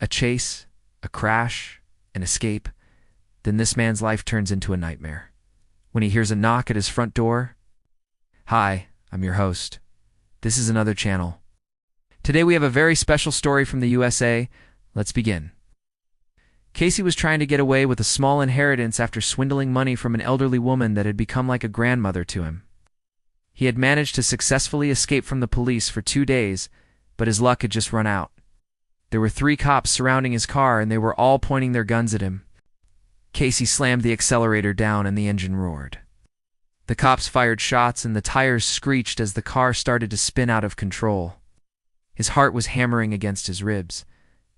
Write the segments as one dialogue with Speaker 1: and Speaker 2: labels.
Speaker 1: A chase, a crash, an escape. Then this man's life turns into a nightmare. When he hears a knock at his front door, "Hi, I'm your host. This is Another Channel." Today we have a very special story from the USA. Let's begin. Casey was trying to get away with a small inheritance after swindling money from an elderly woman that had become like a grandmother to him. He had managed to successfully escape from the police for 2 days, but his luck had just run out. There were 3 cops surrounding his car, and they were all pointing their guns at him. Casey slammed the accelerator down and the engine roared. The cops fired shots and the tires screeched as the car started to spin out of control. His heart was hammering against his ribs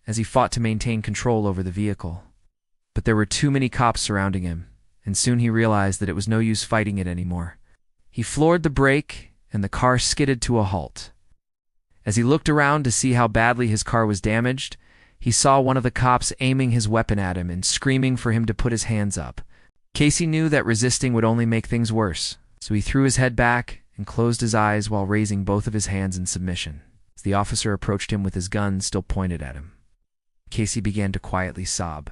Speaker 1: as he fought to maintain control over the vehicle. But there were too many cops surrounding him, and soon he realized that it was no use fighting it anymore. He floored the brake, and the car skidded to a halt. As he looked around to see how badly his car was damaged, he saw one of the cops aiming his weapon at him and screaming for him to put his hands up. Casey knew that resisting would only make things worse, so he threw his head back and closed his eyes while raising both of his hands in submission. As the officer approached him with his gun still pointed at him, Casey began to quietly sob,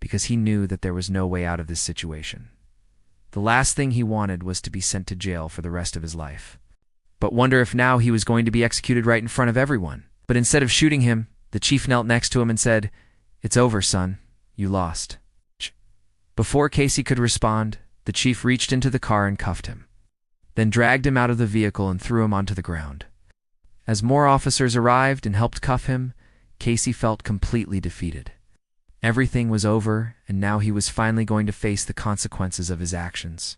Speaker 1: because he knew that there was no way out of this situation. The last thing he wanted was to be sent to jail for the rest of his life. But wonder if now he was going to be executed right in front of everyone. But instead of shooting him, the chief knelt next to him and said, "It's over, son. You lost." Before Casey could respond, the chief reached into the car and cuffed him, then dragged him out of the vehicle and threw him onto the ground. As more officers arrived and helped cuff him, Casey felt completely defeated. Everything was over, and now he was finally going to face the consequences of his actions.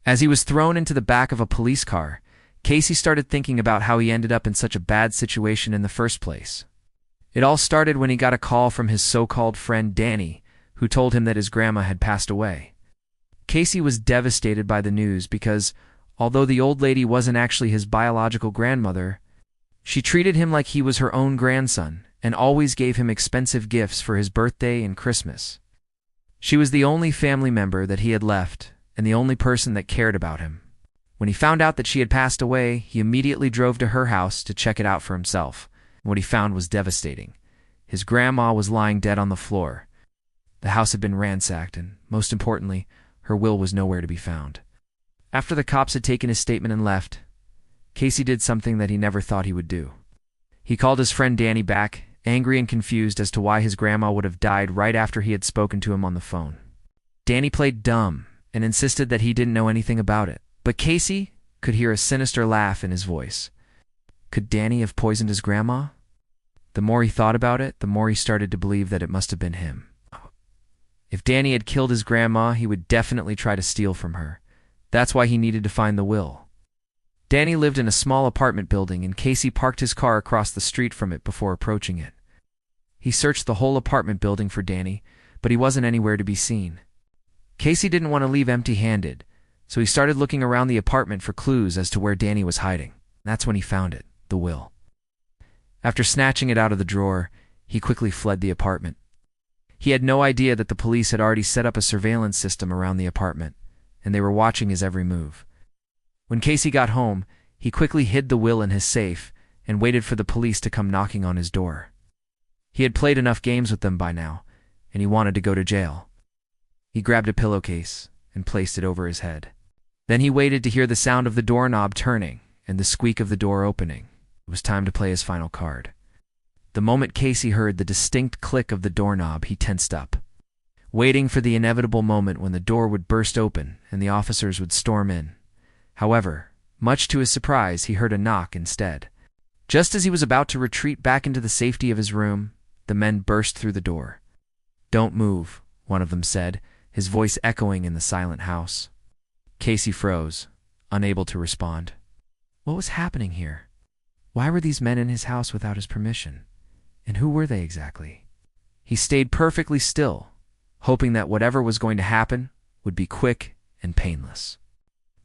Speaker 1: As he was thrown into the back of a police car, Casey started thinking about how he ended up in such a bad situation in the first place. It all started when he got a call from his so-called friend Danny, who told him that his grandma had passed away. Casey was devastated by the news because, although the old lady wasn't actually his biological grandmother, she treated him like he was her own grandson and always gave him expensive gifts for his birthday and Christmas. She was the only family member that he had left and the only person that cared about him. When he found out that she had passed away, he immediately drove to her house to check it out for himself. What he found was devastating. His grandma was lying dead on the floor. The house had been ransacked, and, most importantly, her will was nowhere to be found. After the cops had taken his statement and left, Casey did something that he never thought he would do. He called his friend Danny back, angry and confused as to why his grandma would have died right after he had spoken to him on the phone. Danny played dumb and insisted that he didn't know anything about it. But Casey could hear a sinister laugh in his voice. Could Danny have poisoned his grandma? The more he thought about it, the more he started to believe that it must have been him. If Danny had killed his grandma, he would definitely try to steal from her. That's why he needed to find the will. Danny lived in a small apartment building, and Casey parked his car across the street from it before approaching it. He searched the whole apartment building for Danny, but he wasn't anywhere to be seen. Casey didn't want to leave empty-handed, so he started looking around the apartment for clues as to where Danny was hiding. That's when he found it, the will. After snatching it out of the drawer, he quickly fled the apartment. He had no idea that the police had already set up a surveillance system around the apartment, and they were watching his every move. When Casey got home, he quickly hid the will in his safe and waited for the police to come knocking on his door. He had played enough games with them by now, and he wanted to go to jail. He grabbed a pillowcase and placed it over his head. Then he waited to hear the sound of the doorknob turning and the squeak of the door opening. It was time to play his final card. The moment Casey heard the distinct click of the doorknob, he tensed up, waiting for the inevitable moment when the door would burst open and the officers would storm in. However, much to his surprise, he heard a knock instead. Just as he was about to retreat back into the safety of his room, the men burst through the door. "Don't move," one of them said, his voice echoing in the silent house. Casey froze, unable to respond. What was happening here? Why were these men in his house without his permission? And who were they exactly? He stayed perfectly still, hoping that whatever was going to happen would be quick and painless.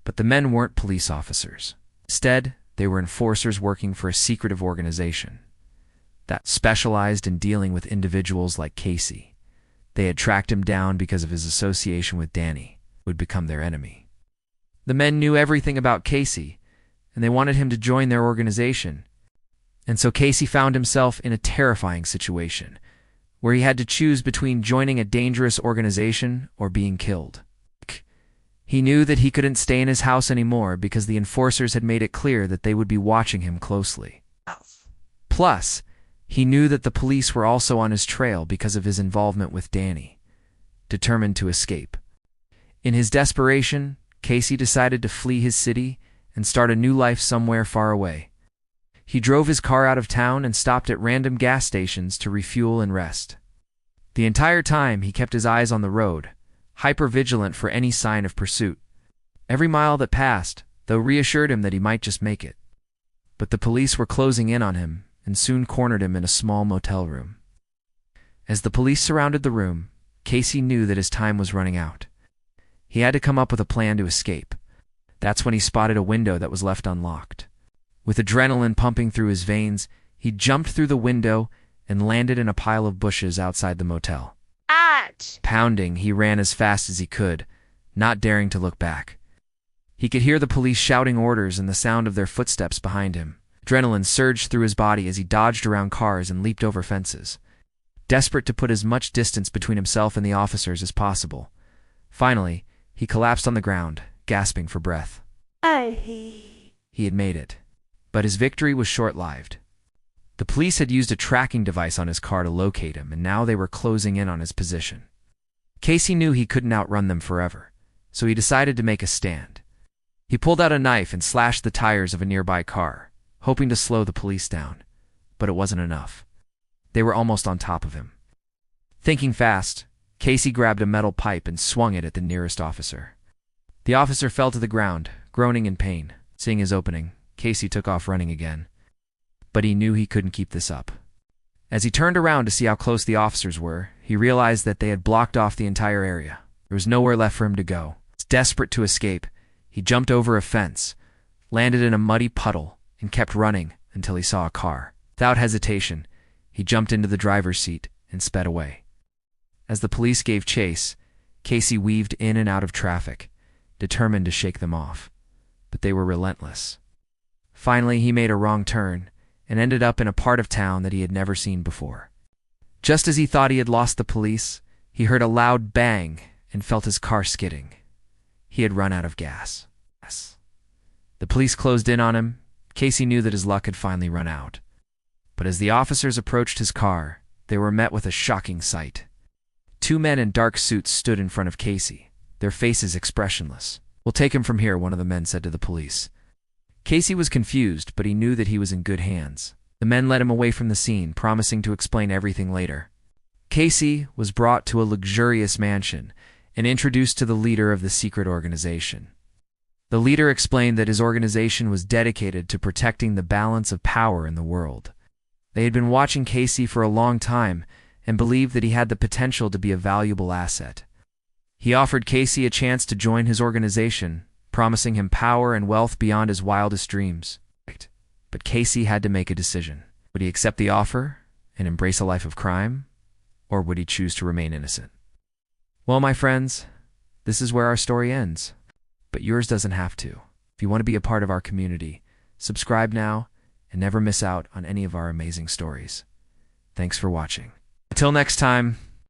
Speaker 1: But the men weren't police officers. Instead, they were enforcers working for a secretive organization that specialized in dealing with individuals like Casey. They had tracked him down because of his association with Danny, who would become their enemy. The men knew everything about Casey, and they wanted him to join their organization. And so Casey found himself in a terrifying situation, where he had to choose between joining a dangerous organization or being killed. He knew that he couldn't stay in his house anymore because the enforcers had made it clear that they would be watching him closely. Plus, he knew that the police were also on his trail because of his involvement with Danny, determined to escape. In his desperation, Casey decided to flee his city and start a new life somewhere far away. He drove his car out of town and stopped at random gas stations to refuel and rest. The entire time, he kept his eyes on the road, hyper-vigilant for any sign of pursuit. Every mile that passed, though, reassured him that he might just make it. But the police were closing in on him and soon cornered him in a small motel room. As the police surrounded the room, Casey knew that his time was running out. He had to come up with a plan to escape. That's when he spotted a window that was left unlocked. With adrenaline pumping through his veins, he jumped through the window and landed in a pile of bushes outside the motel.
Speaker 2: Ouch!
Speaker 1: Pounding, he ran as fast as he could, not daring to look back. He could hear the police shouting orders and the sound of their footsteps behind him. Adrenaline surged through his body as he dodged around cars and leaped over fences, desperate to put as much distance between himself and the officers as possible. Finally, he collapsed on the ground, gasping for breath. He had made it. But his victory was short-lived. The police had used a tracking device on his car to locate him, and now they were closing in on his position. Casey knew he couldn't outrun them forever, so he decided to make a stand. He pulled out a knife and slashed the tires of a nearby car, hoping to slow the police down. But it wasn't enough. They were almost on top of him. Thinking fast, Casey grabbed a metal pipe and swung it at the nearest officer. The officer fell to the ground, groaning in pain. Seeing his opening, Casey took off running again. But he knew he couldn't keep this up. As he turned around to see how close the officers were, he realized that they had blocked off the entire area. There was nowhere left for him to go. Desperate to escape, he jumped over a fence, landed in a muddy puddle, and kept running until he saw a car. Without hesitation, he jumped into the driver's seat and sped away. As the police gave chase, Casey weaved in and out of traffic, determined to shake them off. But they were relentless. Finally, he made a wrong turn and ended up in a part of town that he had never seen before. Just as he thought he had lost the police, he heard a loud bang and felt his car skidding. He had run out of gas. The police closed in on him. Casey knew that his luck had finally run out. But as the officers approached his car, they were met with a shocking sight. Two men in dark suits stood in front of Casey, their faces expressionless. "We'll take him from here," one of the men said to the police. Casey was confused, but he knew that he was in good hands. The men led him away from the scene, promising to explain everything later. Casey was brought to a luxurious mansion and introduced to the leader of the secret organization. The leader explained that his organization was dedicated to protecting the balance of power in the world. They had been watching Casey for a long time and believed that he had the potential to be a valuable asset. He offered Casey a chance to join his organization, promising him power and wealth beyond his wildest dreams. But Casey had to make a decision. Would he accept the offer and embrace a life of crime, or would he choose to remain innocent? Well, my friends, this is where our story ends. But yours doesn't have to. If you want to be a part of our community, subscribe now and never miss out on any of our amazing stories. Thanks for watching. Until next time,